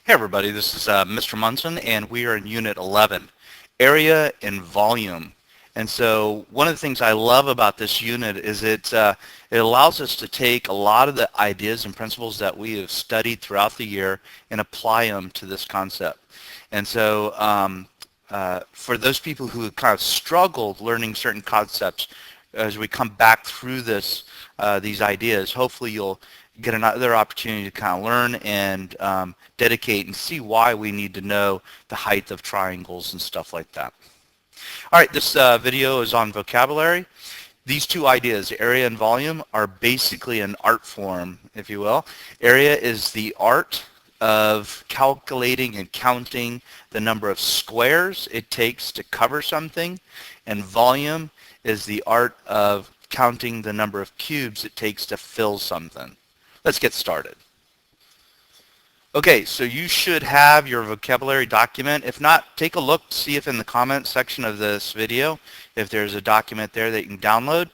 Hey everybody, this is Mr. Munson and we are in Unit 11, Area and Volume. And so one of the things I love about this unit is it allows us to take a lot of the ideas and principles that we have studied throughout the year and apply them to this concept. And so for those people who have kind of struggled learning certain concepts, as we come back through these ideas, hopefully you'll get another opportunity to kind of learn and dedicate and see why we need to know the height of triangles and stuff like that. All right, this video is on vocabulary. These two ideas, area and volume, are basically an art form, if you will. Area is the art of calculating and counting the number of squares it takes to cover something, and volume is the art of counting the number of cubes it takes to fill something. Let's get started. Okay, so you should have your vocabulary document. If not, take a look, see if in the comment section of this video, if there's a document there that you can download.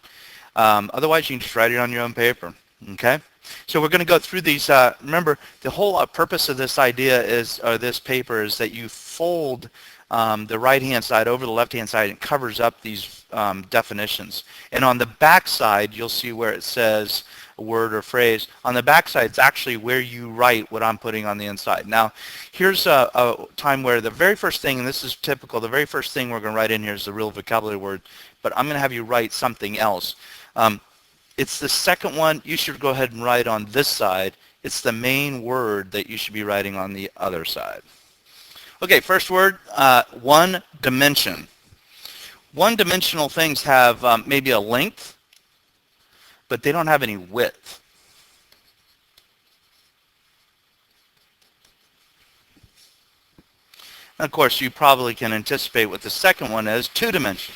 Otherwise, you can just write it on your own paper, okay? So we're going to go through these. Remember, the whole purpose of this idea is, or this paper, is that you fold the right-hand side over the left-hand side and covers up these definitions. And on the back side, you'll see where it says a word or phrase. On the back side, it's actually where you write what I'm putting on the inside. Now, here's a time where the very first thing, and this is typical, the very first thing we're going to write in here is the real vocabulary word, but I'm going to have you write something else. It's the second one. You should go ahead and write on this side. It's the main word that you should be writing on the other side. Okay, first word, one dimension. One-dimensional things have maybe a length, but they don't have any width. And of course, you probably can anticipate what the second one is, two dimensions.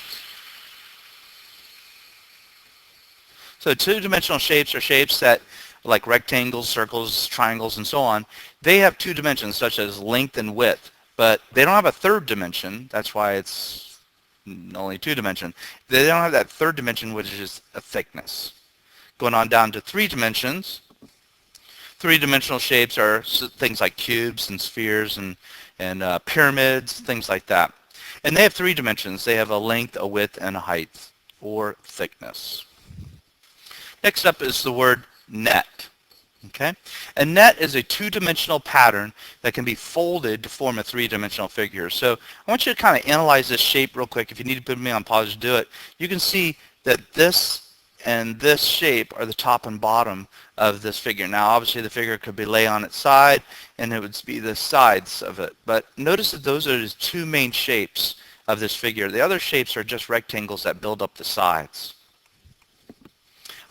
So two-dimensional shapes are shapes that, like rectangles, circles, triangles, and so on, they have two dimensions, such as length and width, but they don't have a third dimension. That's why it's only two dimension. They don't have that third dimension, which is a thickness. Going on down to three dimensions. Three-dimensional shapes are things like cubes and spheres and pyramids, things like that. And they have three dimensions. They have a length, a width, and a height, or thickness. Next up is the word net. Okay? A net is a two-dimensional pattern that can be folded to form a three-dimensional figure. So I want you to kind of analyze this shape real quick. If you need to put me on pause to do it, you can see that this and this shape are the top and bottom of this figure. Now, obviously, the figure could be lay on its side, and it would be the sides of it. But notice that those are the two main shapes of this figure. The other shapes are just rectangles that build up the sides.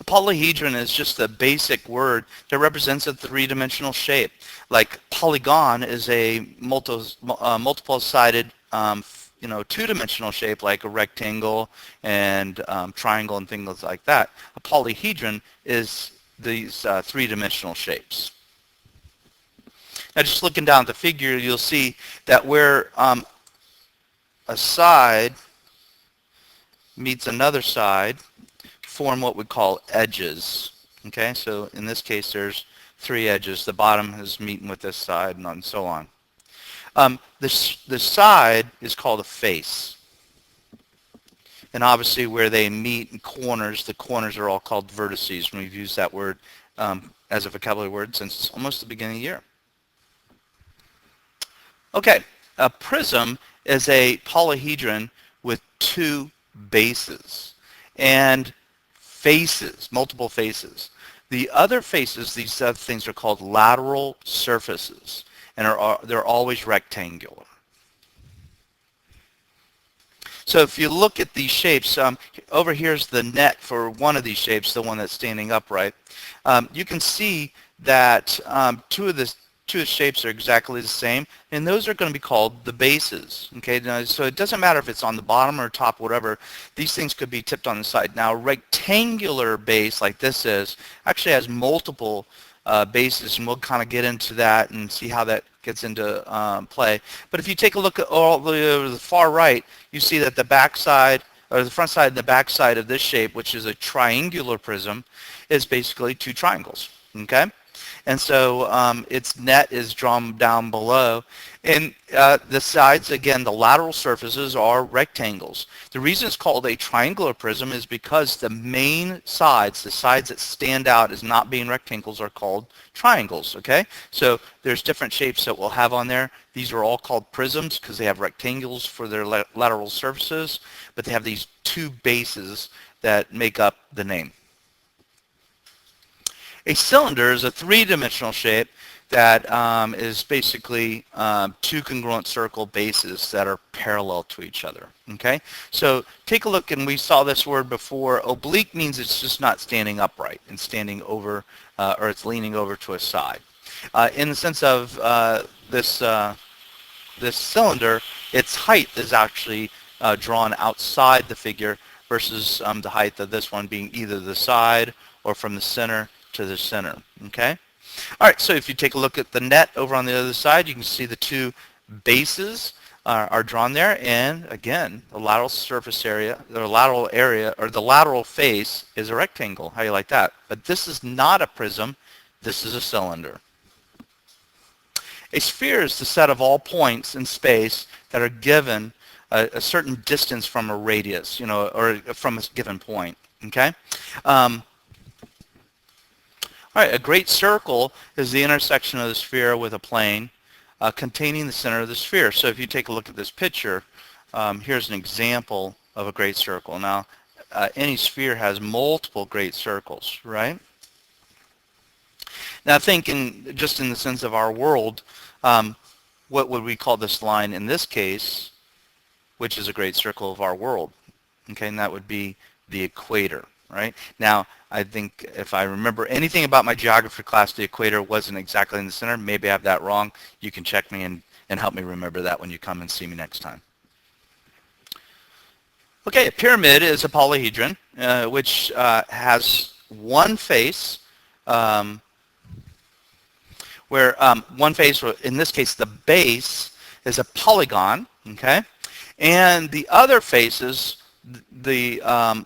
A polyhedron is just a basic word that represents a three-dimensional shape. Like polygon is a multiple-sided two-dimensional shape, like a rectangle and triangle and things like that. A polyhedron is these three-dimensional shapes. Now, just looking down at the figure, you'll see that where a side meets another side, form what we call edges. Okay, so in this case, there's three edges. The bottom is meeting with this side, and so on. The side is called a face. And obviously where they meet in corners, the corners are all called vertices. And we've used that word as a vocabulary word since almost the beginning of the year. Okay, a prism is a polyhedron with two bases and faces, multiple faces. The other faces, these other things are called lateral surfaces, and they're always rectangular. So if you look at these shapes, over here's the net for one of these shapes, the one that's standing upright. You can see that two of the shapes are exactly the same, and those are going to be called the bases. Okay, now, so it doesn't matter if it's on the bottom or top, whatever. These things could be tipped on the side. Now, a rectangular base like this is actually has multiple bases, and we'll kind of get into that and see how that gets into play. But if you take a look at all the way over the far right, you see that the back side, or the front side and the back side of this shape, which is a triangular prism, is basically two triangles. Okay? and so its net is drawn down below. And the sides, again, the lateral surfaces are rectangles. The reason it's called a triangular prism is because the main sides, the sides that stand out as not being rectangles, are called triangles, okay? So there's different shapes that we'll have on there. These are all called prisms because they have rectangles for their lateral surfaces, but they have these two bases that make up the name. A cylinder is a three-dimensional shape that is basically two congruent circle bases that are parallel to each other. Okay, so take a look, and we saw this word before. Oblique means it's just not standing upright and standing over, or it's leaning over to a side. In the sense of this cylinder, its height is actually drawn outside the figure versus the height of this one being either the side or from the center to the center. Okay. All right. So if you take a look at the net over on the other side, you can see the two bases are drawn there, and again, the lateral surface area, the lateral area, or the lateral face is a rectangle. How do you like that? But this is not a prism. This is a cylinder. A sphere is the set of all points in space that are given a certain distance from a radius, you know, or from a given point. Okay. All right, a great circle is the intersection of the sphere with a plane containing the center of the sphere. So if you take a look at this picture, here's an example of a great circle. Now, any sphere has multiple great circles, right? Now, think just in the sense of our world, what would we call this line in this case, which is a great circle of our world? Okay, and that would be the equator. Right? Now, I think if I remember anything about my geography class, the equator wasn't exactly in the center. Maybe I have that wrong. You can check me and help me remember that when you come and see me next time. Okay, a pyramid is a polyhedron, which has one face, where one face, in this case, the base is a polygon, okay? And the other faces, the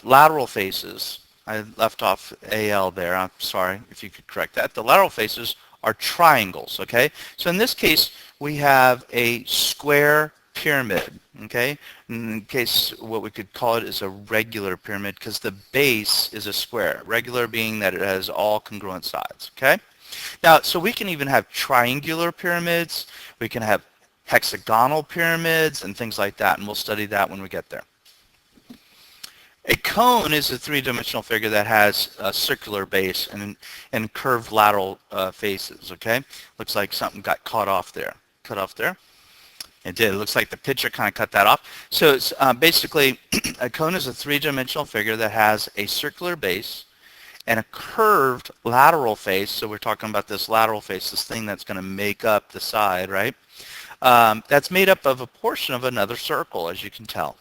lateral faces, I left off AL there, I'm sorry if you could correct that. The lateral faces are triangles, okay? So in this case, we have a square pyramid, okay? In case what we could call it is a regular pyramid because the base is a square. Regular being that it has all congruent sides, okay? Now, so we can even have triangular pyramids, we can have hexagonal pyramids and things like that, and we'll study that when we get there. A cone is a three-dimensional figure that has a circular base and curved lateral faces, okay? Looks like something got cut off there. It did. It looks like the picture kind of cut that off. So it's basically, a cone is a three-dimensional figure that has a circular base and a curved lateral face. So we're talking about this lateral face, this thing that's going to make up the side, right? That's made up of a portion of another circle, as you can tell.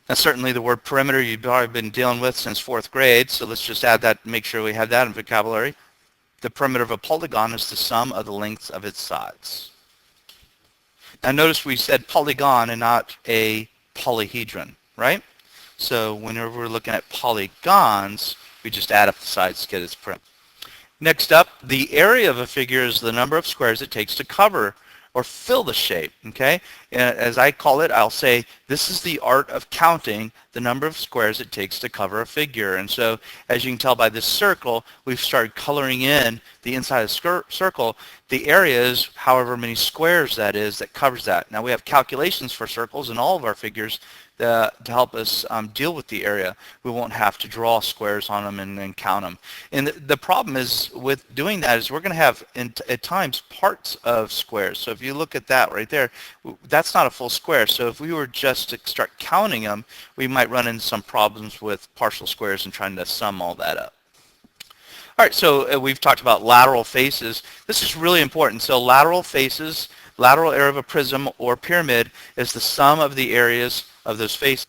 Now, certainly the word perimeter you've probably been dealing with since 4th grade, so let's just add that, make sure we have that in vocabulary. The perimeter of a polygon is the sum of the lengths of its sides. Now, notice we said polygon and not a polyhedron, right? So whenever we're looking at polygons, we just add up the sides to get its perimeter. Next up, the area of a figure is the number of squares it takes to cover or fill the shape, okay? As I call it, I'll say this is the art of counting the number of squares it takes to cover a figure. And so, as you can tell by this circle, we've started coloring in the inside of the circle. The area is however many squares that is that covers that. Now, we have calculations for circles in all of our figures to help us deal with the area. We won't have to draw squares on them and count them. And the problem is with doing that is we're going to have at times parts of squares. So if you look at that right there, that's not a full square. So if we were just to start counting them, we might run into some problems with partial squares and trying to sum all that up. All right, so we've talked about lateral faces. This is really important. So lateral faces, lateral area of a prism or pyramid is the sum of the areas of those faces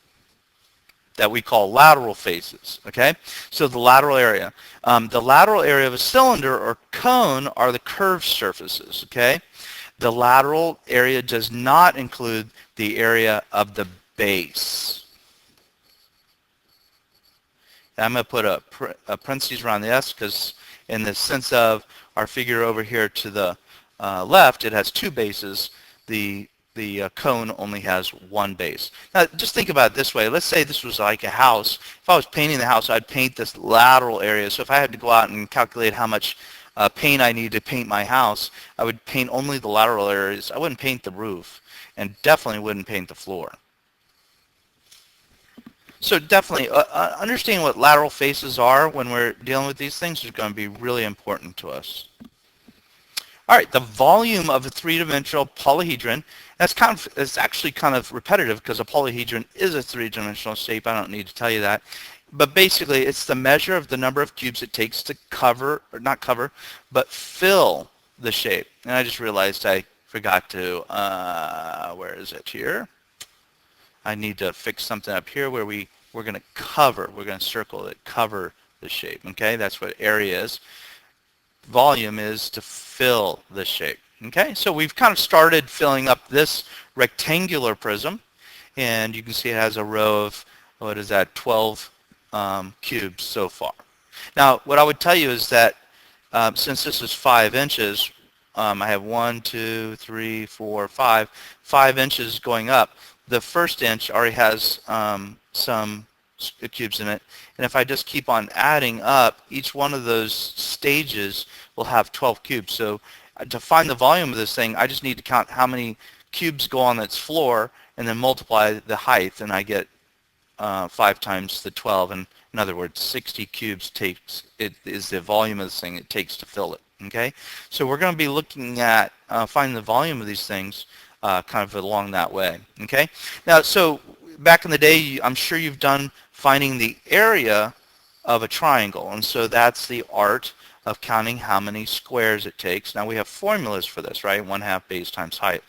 that we call lateral faces, okay? So the lateral area. The lateral area of a cylinder or cone are the curved surfaces, okay? The lateral area does not include the area of the base. I'm going to put a parentheses around the S because in the sense of our figure over here to the left, it has two bases. The cone only has one base. Now, just think about it this way. Let's say this was like a house. If I was painting the house, I'd paint this lateral area. So if I had to go out and calculate how much paint I need to paint my house, I would paint only the lateral areas. I wouldn't paint the roof, and definitely wouldn't paint the floor. So definitely understanding what lateral faces are when we're dealing with these things is going to be really important to us. All right, the volume of a three-dimensional polyhedron, it's actually kind of repetitive because a polyhedron is a three-dimensional shape. I don't need to tell you that. But basically, it's the measure of the number of cubes it takes to cover, or not cover, but fill the shape. And I just realized I forgot to, where is it here? I need to fix something up here where we're going to cover, we're going to circle it, cover the shape, okay? That's what area is. Volume is to fill the shape, okay? So we've kind of started filling up this rectangular prism, and you can see it has a row of, what is that, 12 cubes so far. Now, what I would tell you is that since this is 5 inches, I have 1, 2, 3, 4, 5 inches going up. The first inch already has some cubes in it, and if I just keep on adding up, each one of those stages will have 12 cubes. So to find the volume of this thing, I just need to count how many cubes go on its floor and then multiply the height, and I get 5 times the 12, and in other words, 60 cubes is the volume of this thing it takes to fill it. Okay, so we're going to be looking at finding the volume of these things kind of along that way. Okay, now so back in the day, I'm sure you've done finding the area of a triangle, and so that's the art of counting how many squares it takes. Now we have formulas for this, right? 1/2 base times height.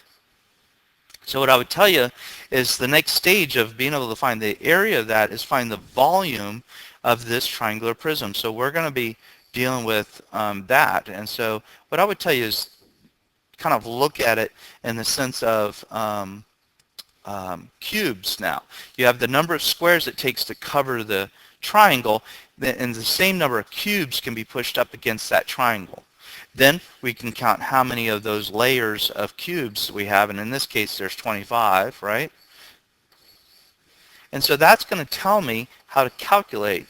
So what I would tell you is the next stage of being able to find the area of that is find the volume of this triangular prism. So we're going to be dealing with that. And so what I would tell you is kind of look at it in the sense of cubes now. You have the number of squares it takes to cover the triangle, and the same number of cubes can be pushed up against that triangle. Then we can count how many of those layers of cubes we have, and in this case there's 25, right? And so that's going to tell me how to calculate.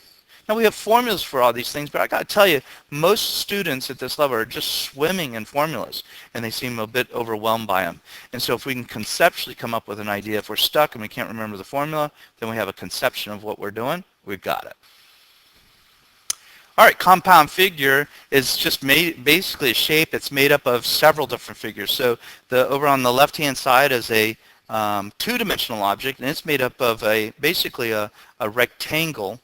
Now we have formulas for all these things, but I got to tell you, most students at this level are just swimming in formulas, and they seem a bit overwhelmed by them. And so if we can conceptually come up with an idea, if we're stuck and we can't remember the formula, then we have a conception of what we're doing, we've got it. All right, compound figure is just basically a shape that's made up of several different figures. So over on the left-hand side is a two-dimensional object, and it's made up of basically a rectangle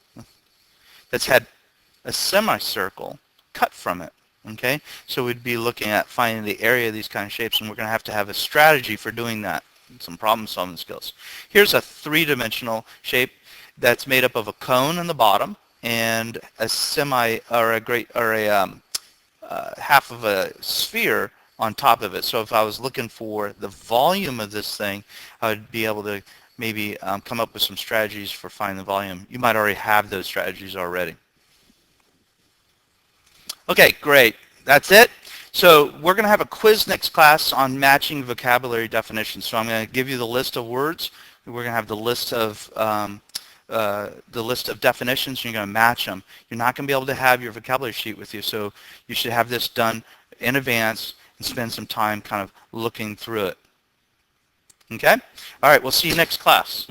that's had a semicircle cut from it. Okay, so we'd be looking at finding the area of these kind of shapes, and we're going to have a strategy for doing that, some problem-solving skills. Here's a three-dimensional shape that's made up of a cone on the bottom and a half of a sphere on top of it. So if I was looking for the volume of this thing, I would be able to maybe come up with some strategies for finding the volume. You might already have those strategies already. Okay, great. That's it. So we're going to have a quiz next class on matching vocabulary definitions. So I'm going to give you the list of words. We're going to have the list of definitions, and you're going to match them. You're not going to be able to have your vocabulary sheet with you, so you should have this done in advance and spend some time kind of looking through it. Okay? All right, we'll see you next class.